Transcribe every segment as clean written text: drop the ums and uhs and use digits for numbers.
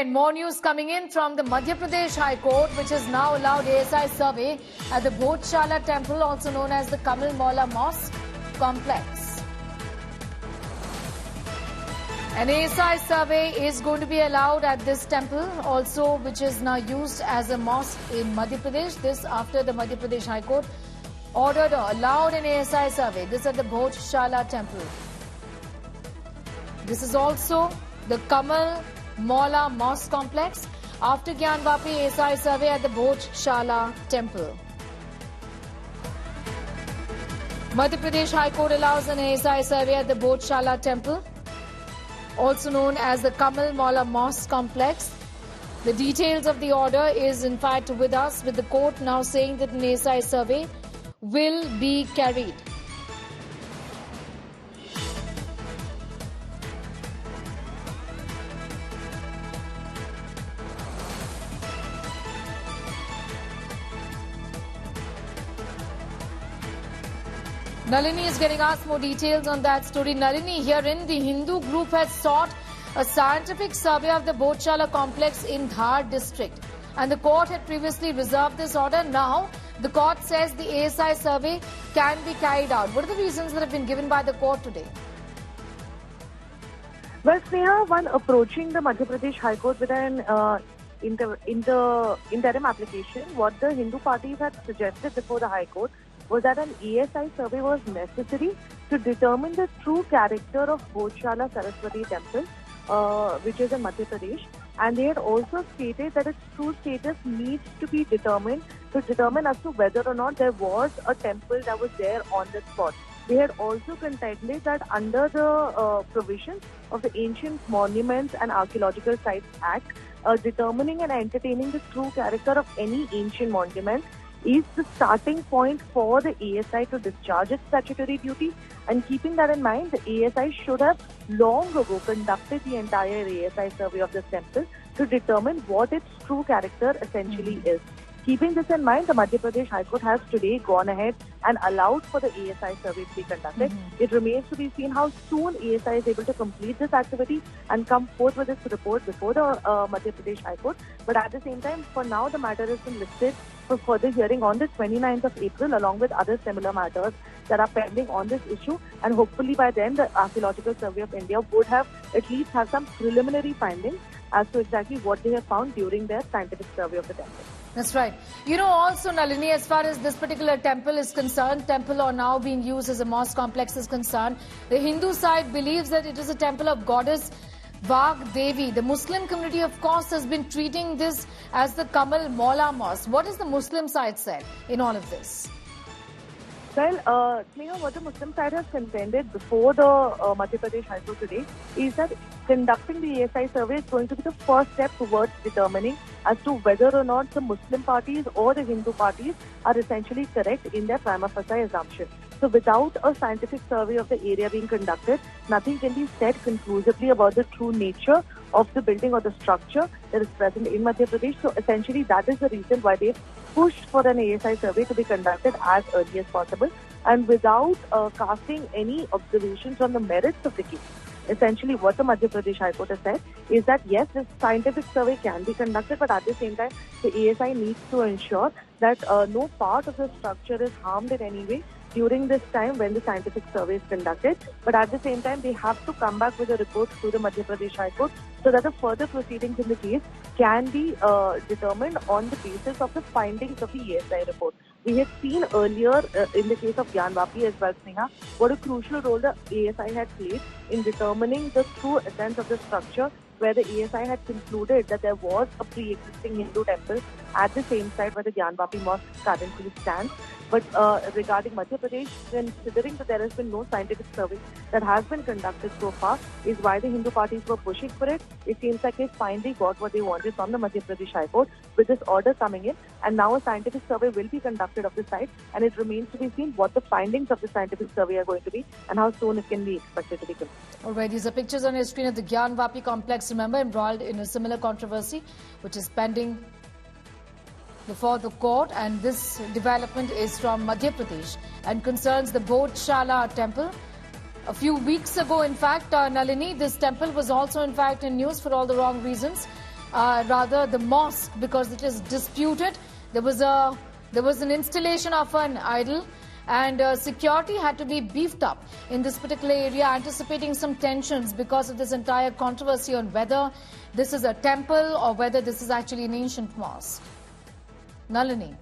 right, more news coming in from the Madhya Pradesh High Court, which has now allowed ASI survey at the Bhojshala Temple, also known as the Kamal Maula Mosque complex. An ASI survey is going to be allowed at this temple, also which is now used as a mosque in Madhya Pradesh. This after the Madhya Pradesh High Court ordered or allowed an ASI survey. This at the Bhojshala Temple. This is also the Kamal Maula Mosque complex after Gyan Vapi ASI survey at the Bhojshala Temple. Madhya Pradesh High Court allows an ASI survey at the Bhojshala Temple, also known as the Kamal Maula Mosque complex. The details of the order is in fact with us, with the court now saying that an ASI survey will be carried. Nalini is getting us more details on that story. Nalini, herein the Hindu group has sought a scientific survey of the Bhojshala complex in Dhar district, and the court had previously reserved this order. Now the court says the ASI survey can be carried out. What are the reasons that have been given by the court today? Well, Sneha, one approaching the Madhya Pradesh High Court with an interim application, what the Hindu parties had suggested before the High Court was that an ASI survey was necessary to determine the true character of Bhojshala Saraswati Temple, which is in Madhya Pradesh. And they had also stated that its true status needs to be determined to determine as to whether or not there was a temple that was there on the spot. They had also contended that under the provisions of the Ancient Monuments and Archaeological Sites Act, determining and entertaining the true character of any ancient monument is the starting point for the ASI to discharge its statutory duty. And keeping that in mind, the ASI should have long ago conducted the entire ASI survey of this temple to determine what its true character essentially is. Keeping this in mind, the Madhya Pradesh High Court has today gone ahead and allowed for the ASI survey to be conducted. It remains to be seen how soon ASI is able to complete this activity and come forth with its report before the Madhya Pradesh High Court. But at the same time, for now, the matter has been listed for further hearing on the 29th of April, along with other similar matters that are pending on this issue. And hopefully by then, the Archaeological Survey of India would have at least have some preliminary findings as to exactly what they have found during their scientific survey of the temple. That's right. You know, also, Nalini, as far as this particular temple is concerned, temple are now being used as a mosque complex is concerned. The Hindu side believes that it is a temple of goddess Vag Devi. The Muslim community, of course, has been treating this as the Kamal Maula Mosque. What has the Muslim side said in all of this? Well, Sneha, what the Muslim side has contended before the Madhya Pradesh High Court today is that conducting the ASI survey is going to be the first step towards determining as to whether or not the Muslim parties or the Hindu parties are essentially correct in their prima facie assumption. So without a scientific survey of the area being conducted, nothing can be said conclusively about the true nature of the building or the structure that is present in Madhya Pradesh. So essentially that is the reason why they've pushed for an ASI survey to be conducted as early as possible and without casting any observations on the merits of the case. Essentially what the Madhya Pradesh High Court has said is that yes, this scientific survey can be conducted, but at the same time the ASI needs to ensure that no part of the structure is harmed in any way during this time when the scientific survey is conducted. But at the same time, they have to come back with a report to the Madhya Pradesh High Court so that the further proceedings in the case can be determined on the basis of the findings of the ASI report. We had seen earlier in the case of Gyan Vapi as well, Sneha, what a crucial role the ASI had played in determining the true essence of the structure, where the ASI had concluded that there was a pre-existing Hindu temple at the same site where the Gyan Vapi mosque currently stands. But regarding Madhya Pradesh, considering that there has been no scientific survey that has been conducted so far, is why the Hindu parties were pushing for it. It seems like they finally got what they wanted from the Madhya Pradesh High Court with this order coming in. And now a scientific survey will be conducted of the site. And it remains to be seen what the findings of the scientific survey are going to be and how soon it can be expected to be completed. All right, these are pictures on your screen of the Gyan Vapi complex, remember, embroiled in a similar controversy, which is pending before the court, and this development is from Madhya Pradesh and concerns the Bhojshala Temple. A few weeks ago, in fact, Nalini, this temple was also in fact in news for all the wrong reasons. rather the mosque, because it is disputed. There was an installation of an idol, and security had to be beefed up in this particular area, anticipating some tensions because of this entire controversy on whether this is a temple or whether this is actually an ancient mosque. Nalini.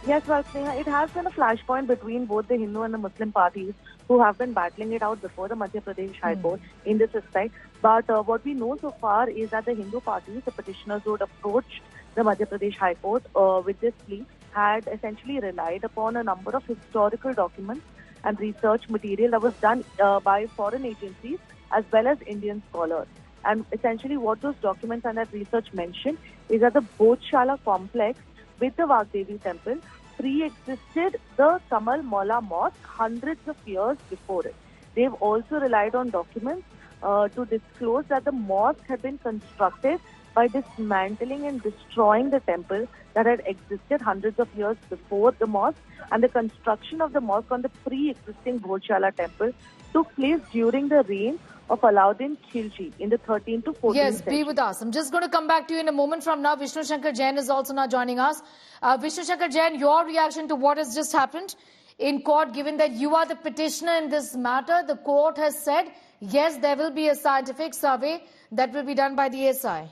Yes, well, Sneha, it has been a flashpoint between both the Hindu and the Muslim parties who have been battling it out before the Madhya Pradesh High Court in this respect. But what we know so far is that the Hindu parties, the petitioners who had approached the Madhya Pradesh High Court with this plea, had essentially relied upon a number of historical documents and research material that was done by foreign agencies as well as Indian scholars. And essentially what those documents and that research mentioned is that the Bhojshala complex with the Vagdevi temple pre-existed the Kamal Maula mosque hundreds of years before it. They've also relied on documents to disclose that the mosque had been constructed by dismantling and destroying the temple that had existed hundreds of years before the mosque, and the construction of the mosque on the pre-existing Bhojshala temple took place during the reign of Alauddin Khilji in the 13th to 14th Yes, century. be with us. I'm just going to come back to you in a moment from now. Vishnu Shankar Jain is also now joining us. Vishnu Shankar Jain, your reaction to what has just happened in court, given that you are the petitioner in this matter. The court has said, yes, there will be a scientific survey that will be done by the ASI.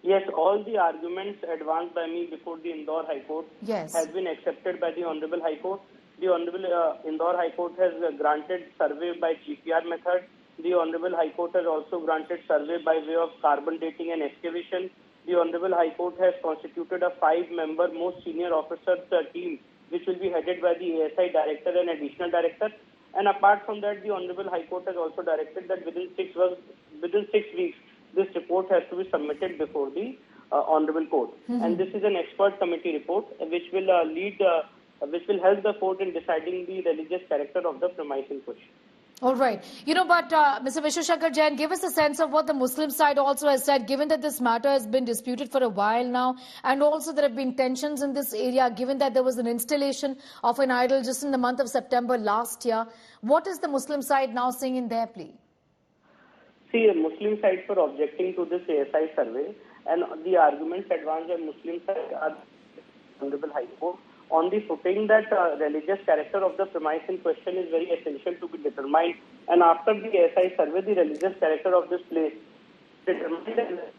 Yes, all the arguments advanced by me before the Indore High Court has been accepted by the Honorable High Court. The Honorable Indore High Court has granted survey by GPR method. The Honorable High Court has also granted survey by way of carbon dating and excavation. The Honorable High Court has constituted a 5-member most senior officers team, which will be headed by the ASI director and additional director. And apart from that, the Honorable High Court has also directed that within 6 weeks, this report has to be submitted before the Honorable Court. And this is an expert committee report which will which will help the court in deciding the religious character of the premise in question. All right. But Mr. Vishnu Shankar Jain, give us a sense of what the Muslim side also has said, given that this matter has been disputed for a while now, and also there have been tensions in this area, given that there was an installation of an idol just in the month of September last year. What is the Muslim side now saying in their plea? See, the Muslim side for objecting to this ASI survey, and the arguments advanced by Muslim side are Honorable High Court on the footing that religious character of the premise in question is very essential to be determined. And after the ASI survey, the religious character of this place determined the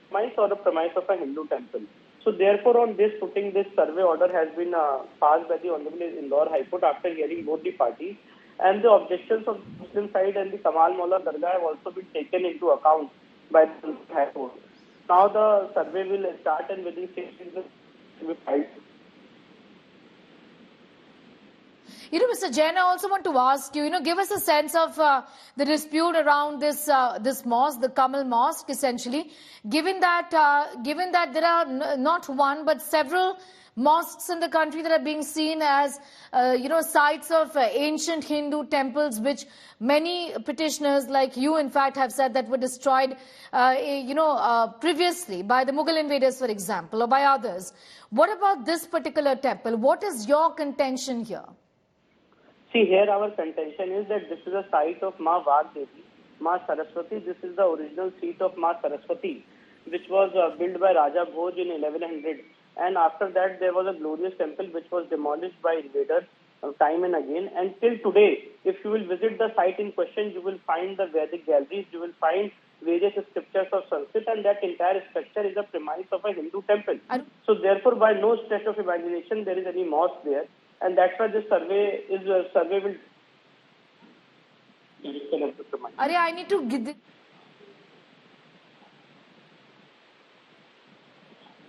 premise or the premise of a Hindu temple. So therefore, on this footing, this survey order has been passed by the Honorable Indore High Court after hearing both the parties. And the objections of the Muslim side and the Kamal Maula Dargah have also been taken into account by the High Court. Now the survey will start, and within 6 weeks will be filed. Mr. Jain, I also want to ask you, give us a sense of the dispute around this mosque, the Kamal Mosque, essentially, given that there are not one but several mosques in the country that are being seen as, sites of ancient Hindu temples, which many petitioners like you, in fact, have said that were destroyed, previously by the Mughal invaders, for example, or by others. What about this particular temple? What is your contention here? See, here our contention is that this is a site of Ma Vagdevi, Ma Saraswati. This is the original seat of Ma Saraswati, which was built by Raja Bhoj in 1100. And after that, there was a glorious temple which was demolished by invaders time and again. And till today, if you will visit the site in question, you will find the Vedic galleries, you will find various scriptures of Sanskrit, and that entire structure is a premise of a Hindu temple. So therefore, by no stretch of imagination, there is any mosque there. And that's why this survey will... I need to get...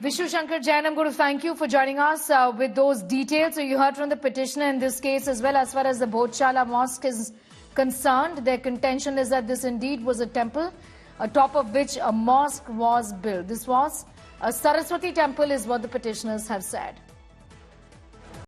Vishnu Shankar Jain, I'm going to thank you for joining us with those details. So you heard from the petitioner in this case as well. As far as the Bhojshala Mosque is concerned, their contention is that this indeed was a temple, atop of which a mosque was built. This was a Saraswati temple is what the petitioners have said.